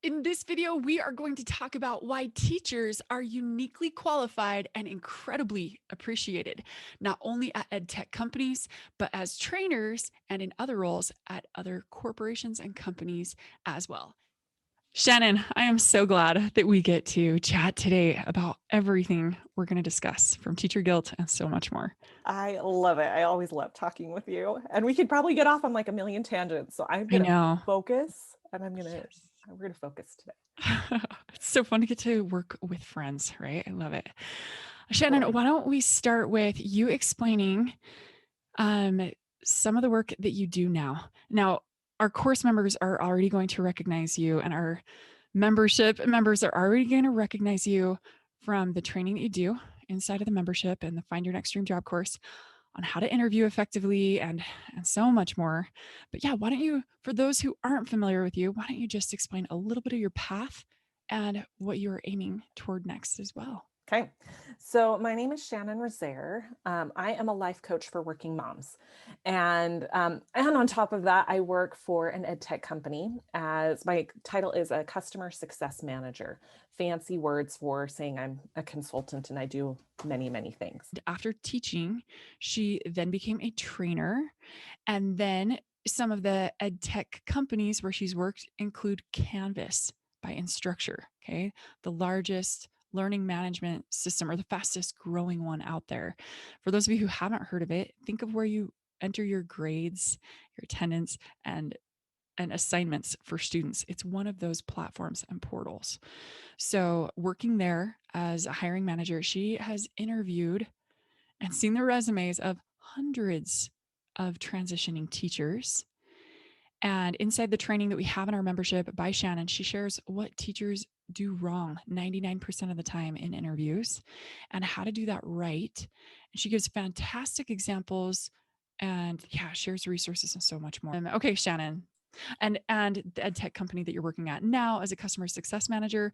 In this video, we are going to talk about why teachers are uniquely qualified and incredibly appreciated, not only at EdTech companies, but as trainers and in other roles at other corporations and companies as well. Shannon, I am so glad that we get to chat today about everything we're going to discuss, from teacher guilt and so much more. I love it. I always love talking with you. And we could probably get off on like a million tangents. So I'm I going to know. focus and Yes. we're going to focus today. It's so fun to get to work with friends, right? I love it. Shannon, Totally. why don't we start with you explaining um, some of the work that you do now? Now, our course members are already going to recognize you, and our membership members are already going to recognize you from the training that you do inside of the membership and the Find Your Next Dream Job course on how to interview effectively and so much more. But yeah, why don't you, for those who aren't familiar with you, why don't you just explain a little bit of your path and what you're aiming toward next as well? Okay. So my name is Shannon Rezaire. I am a life coach for working moms. And on top of that, I work for an EdTech company as my title is a customer success manager. Fancy words for saying I'm a consultant and I do many, many things. After teaching, she then became a trainer. And then some of the ed tech companies where she's worked include Canvas by Instructure, okay? The largest learning management system, or the fastest growing one out there. For those of you who haven't heard of it, think of where you enter your grades, your attendance, and assignments for students. It's one of those platforms and portals. So, working there as a hiring manager, she has interviewed and seen the resumes of hundreds of transitioning teachers. And inside the training that we have in our membership by Shannon, she shares what teachers do wrong 99% of the time in interviews and how to do that right. And she gives fantastic examples and yeah, shares resources and so much more. Okay, Shannon, and the ed tech company that you're working at now as a customer success manager,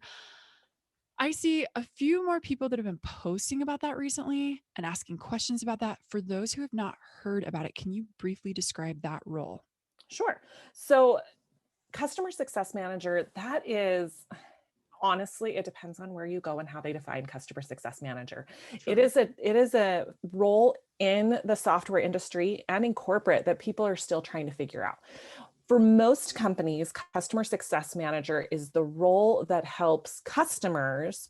I see a few more people that have been posting about that recently and asking questions about that. For those who have not heard about it, can you briefly describe that role? Sure. So customer success manager, that is honestly, it depends on where you go and how they define customer success manager. Sure. It is a role in the software industry and in corporate that people are still trying to figure out. For most companies, customer success manager is the role that helps customers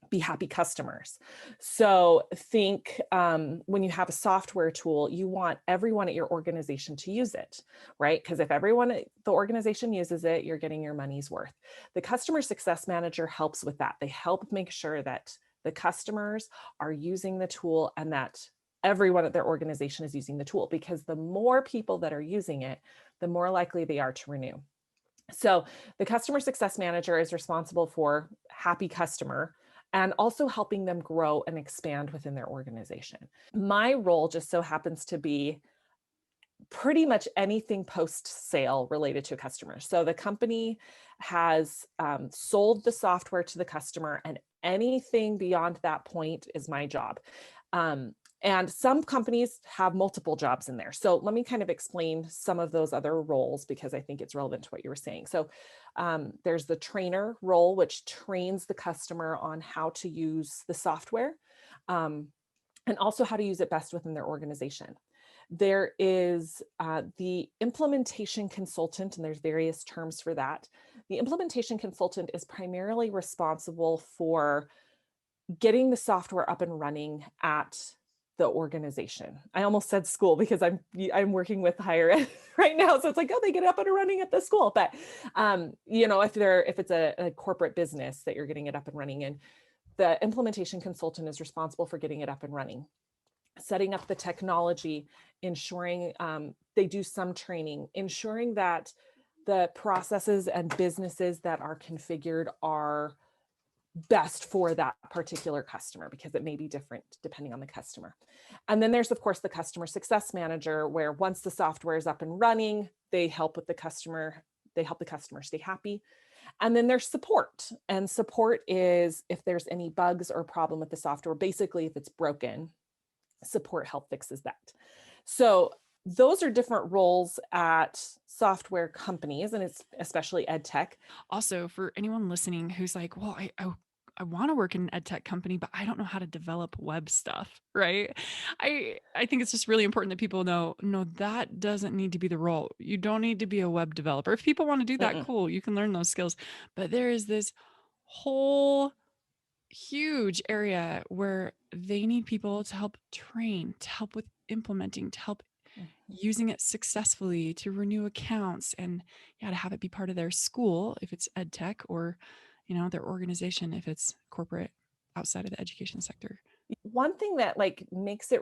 be happy customers. So think when you have a software tool, you want everyone at your organization to use it, right? Because if everyone at the organization uses it, you're getting your money's worth. The customer success manager helps with that. They help make sure that the customers are using the tool and that everyone at their organization is using the tool, because the more people that are using it, the more likely they are to renew. So the customer success manager is responsible for happy customer and also helping them grow and expand within their organization. My role just so happens to be pretty much anything post-sale related to a customer. So the company has sold the software to the customer, and anything beyond that point is my job. And some companies have multiple jobs in there. So let me kind of explain some of those other roles because I think it's relevant to what you were saying. So there's the trainer role, which trains the customer on how to use the software and also how to use it best within their organization. There is the implementation consultant, and there's various terms for that. The implementation consultant is primarily responsible for getting the software up and running at the organization. I almost said school because I'm working with higher ed right now. So it's like, oh, they get up and running at the school. But if it's a corporate business that you're getting it up and running in, the implementation consultant is responsible for getting it up and running, setting up the technology, ensuring they do some training, ensuring that the processes and businesses that are configured are best for that particular customer, because it may be different depending on the customer. And then there's, of course, the customer success manager, where once the software is up and running, they help with the customer, they help the customer stay happy. And then there's support. And support is if there's any bugs or problem with the software, basically if it's broken, support help fixes that. So those are different roles at software companies, and it's especially ed tech. Also, for anyone listening who's like, well, I want to work in an ed tech company, but I don't know how to develop web stuff, right? I think it's just really important that people know, no, that doesn't need to be the role. You don't need to be a web developer. If people want to do that, Mm-mm. cool, you can learn those skills. But there is this whole huge area where they need people to help train, to help with implementing, to help Mhm. using it successfully, to renew accounts, and yeah, to have it be part of their school if it's ed tech, or their organization if it's corporate outside of the education sector. One thing that like makes it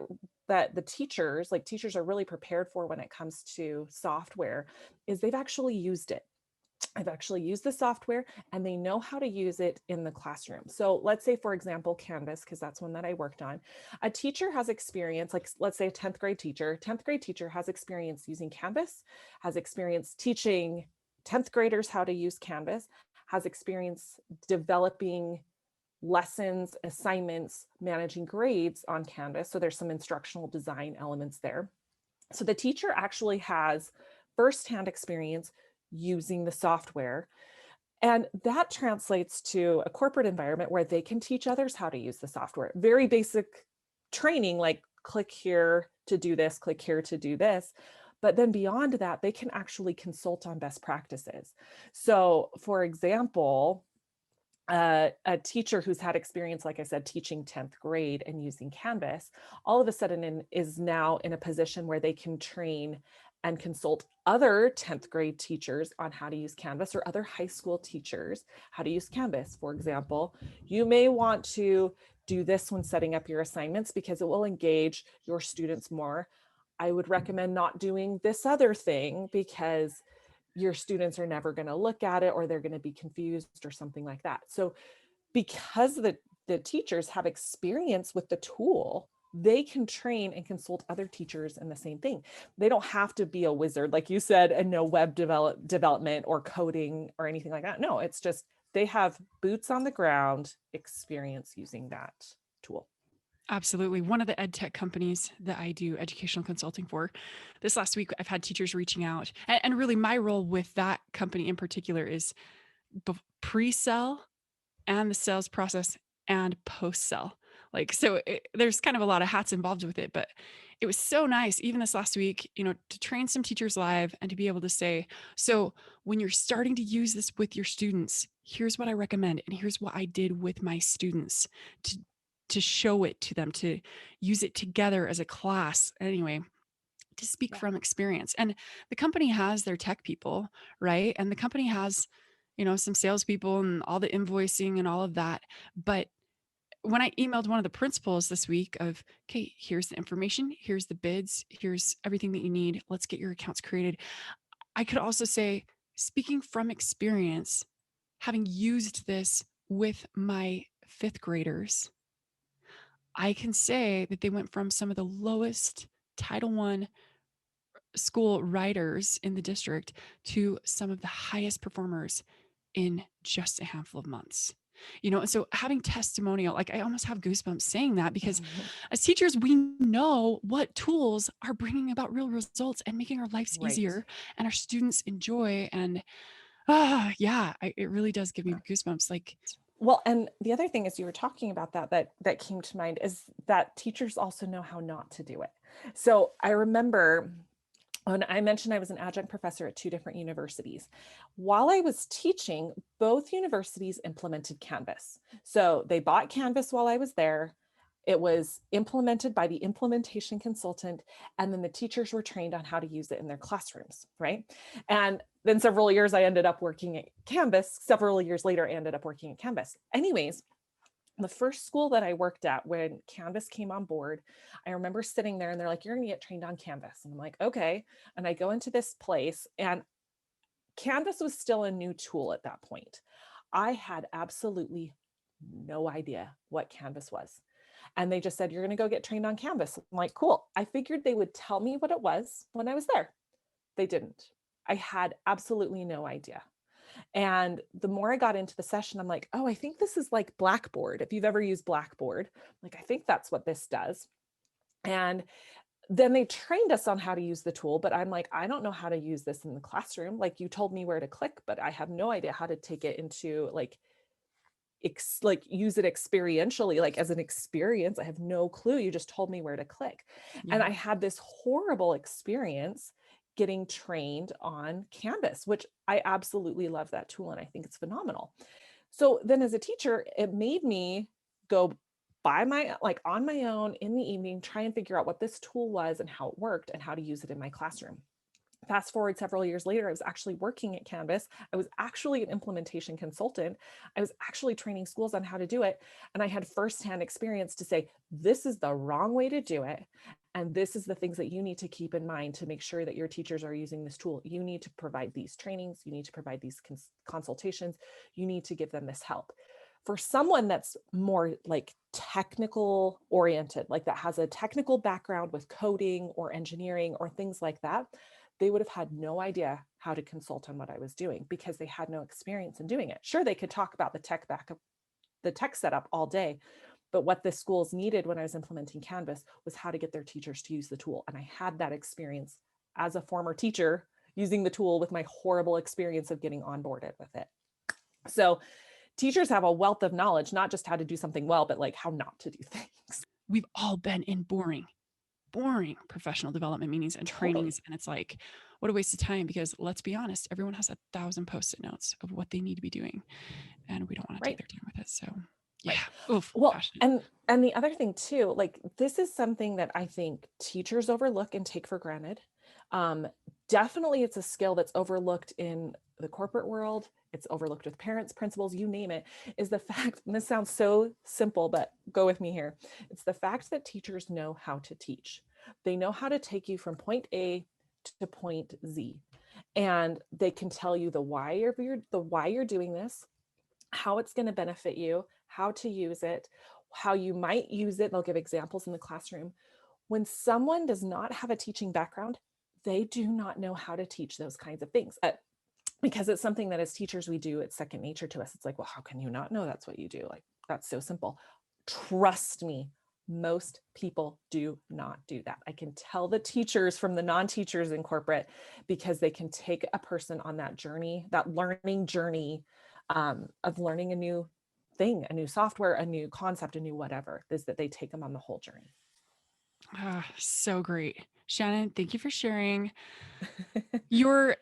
that the teachers, like teachers are really prepared for when it comes to software is they've actually used it. I've actually used the software and they know how to use it in the classroom. So let's say, for example, Canvas, because that's one that I worked on. A teacher has experience, like let's say a 10th grade teacher has experience using Canvas, has experience teaching 10th graders how to use Canvas, has experience developing lessons, assignments, managing grades on Canvas. So there's some instructional design elements there. So the teacher actually has firsthand experience using the software. And that translates to a corporate environment where they can teach others how to use the software. Very basic training, like click here to do this, click here to do this. But then beyond that, they can actually consult on best practices. So, for example, a teacher who's had experience, like I said, teaching 10th grade and using Canvas, all of a sudden is now in a position where they can train and consult other 10th grade teachers on how to use Canvas, or other high school teachers how to use Canvas. For example, you may want to do this when setting up your assignments because it will engage your students more. I would recommend not doing this other thing because your students are never going to look at it, or they're going to be confused or something like that. So because the teachers have experience with the tool, they can train and consult other teachers in the same thing. They don't have to be a wizard, like you said, and know web development or coding or anything like that. No, it's just they have boots on the ground experience using that tool. Absolutely. One of the ed tech companies that I do educational consulting for, this last week, I've had teachers reaching out. And really, my role with that company in particular is pre sell and the sales process and post sell. Like, so there's kind of a lot of hats involved with it, but it was so nice, even this last week, to train some teachers live and to be able to say, so when you're starting to use this with your students, here's what I recommend. And here's what I did with my students to show it to them, to use it together as a class. Anyway, to speak Yeah. from experience. And the company has their tech people, right? And the company has, some salespeople and all the invoicing and all of that. But when I emailed one of the principals this week of, okay, here's the information, here's the bids, here's everything that you need, let's get your accounts created. I could also say, speaking from experience, having used this with my fifth graders, I can say that they went from some of the lowest Title I school writers in the district to some of the highest performers in just a handful of months. And so having testimonial, like I almost have goosebumps saying that, because as teachers, we know what tools are bringing about real results and making our lives Right. easier and our students enjoy. And it really does give me goosebumps. Like, Well, and the other thing is you were talking about that came to mind is that teachers also know how not to do it. So I remember when I mentioned I was an adjunct professor at two different universities. While I was teaching, both universities implemented Canvas. So they bought Canvas while I was there. It was implemented by the implementation consultant, and then the teachers were trained on how to use it in their classrooms, right? And then several years I ended up working at Canvas. Several years later, I ended up working at Canvas. Anyways, the first school that I worked at when Canvas came on board, I remember sitting there and they're like, you're going to get trained on Canvas. And I'm like, okay. And I go into this place, and Canvas was still a new tool at that point. I had absolutely no idea what Canvas was. And they just said, you're going to go get trained on Canvas. I'm like, cool. I figured they would tell me what it was when I was there. They didn't. I had absolutely no idea. And the more I got into the session, I'm like, oh, I think this is like Blackboard. If you've ever used Blackboard, like, I think that's what this does. And then they trained us on how to use the tool, but I'm like, I don't know how to use this in the classroom. Like, you told me where to click, but I have no idea how to take it into like use it experientially, like as an experience. I have no clue. You just told me where to click. And Yeah. I had this horrible experience getting trained on Canvas, which I absolutely love that tool and I think it's phenomenal. So then as a teacher, it made me go by my like on my own in the evening, try and figure out what this tool was and how it worked and how to use it in my classroom. Fast forward several years later, I was actually working at Canvas. I was actually an implementation consultant. I was actually training schools on how to do it. And I had firsthand experience to say, this is the wrong way to do it. And this is the things that you need to keep in mind to make sure that your teachers are using this tool. You need to provide these trainings. You need to provide these consultations. You need to give them this help. For someone that's more like technical oriented, like that has a technical background with coding or engineering or things like that, they would have had no idea how to consult on what I was doing because they had no experience in doing it. Sure, they could talk about the tech setup all day, but what the schools needed when I was implementing Canvas was how to get their teachers to use the tool. And I had that experience as a former teacher using the tool with my horrible experience of getting onboarded with it. So teachers have a wealth of knowledge, not just how to do something well, but like how not to do things. We've all been in boring professional development meetings and Totally. trainings. And it's like, what a waste of time, because let's be honest, everyone has 1,000 post-it notes of what they need to be doing. And we don't want to take Right. their time with it. So Right. yeah. Oof, Well, passionate. and the other thing too, like this is something that I think teachers overlook and take for granted. Um, Definitely it's a skill that's overlooked in the corporate world. It's overlooked with parents, principals, you name it, is the fact, and this sounds so simple, but go with me here. It's the fact that teachers know how to teach. They know how to take you from point A to point Z. And they can tell you the why you're doing this, how it's going to benefit you, how to use it, how you might use it. They'll give examples in the classroom. When someone does not have a teaching background, they do not know how to teach those kinds of things. Because it's something that as teachers we do, it's second nature to us. It's like, well, how can you not know that's what you do? Like, that's so simple. Trust me, most people do not do that. I can tell the teachers from the non-teachers in corporate because they can take a person on that journey, that learning journey of learning a new thing, a new software, a new concept, a new whatever, is that they take them on the whole journey. So great. Shannon, thank you for sharing your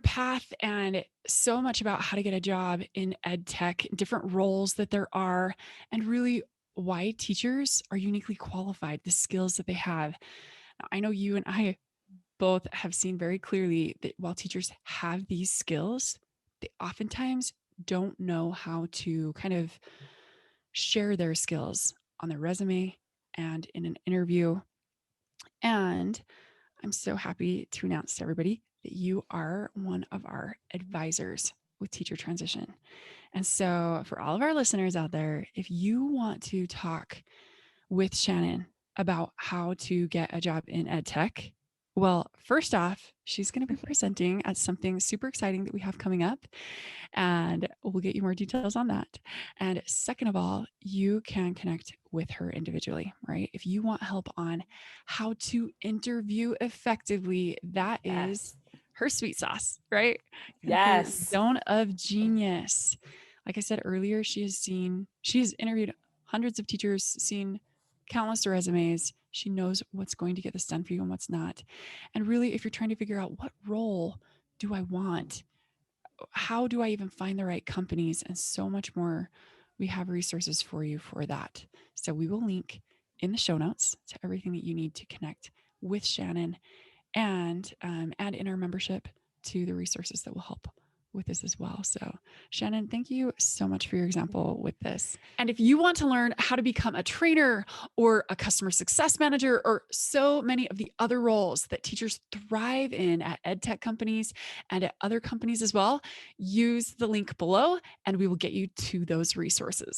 path and so much about how to get a job in ed tech, different roles that there are, and really why teachers are uniquely qualified, the skills that they have. Now, I know you and I both have seen very clearly that while teachers have these skills, they oftentimes don't know how to kind of share their skills on their resume and in an interview. And I'm so happy to announce to everybody that you are one of our advisors with teacher transition. And so, for all of our listeners out there, if you want to talk with Shannon about how to get a job in ed tech, well, first off, she's going to be presenting at something super exciting that we have coming up, and we'll get you more details on that. And second of all, you can connect with her individually, right? If you want help on how to interview effectively, that is Yes. her sweet sauce, right? And her Yes. zone of genius. Like I said earlier, she has interviewed hundreds of teachers, seen countless resumes. She knows what's going to get this done for you and what's not. And really, if you're trying to figure out what role do I want, how do I even find the right companies, and so much more, we have resources for you for that. So we will link in the show notes to everything that you need to connect with Shannon, and add in our membership to the resources that will help with this as well. So, Shannon, thank you so much for your example with this. And if you want to learn how to become a trainer or a customer success manager or so many of the other roles that teachers thrive in at ed tech companies and at other companies as well, use the link below and we will get you to those resources.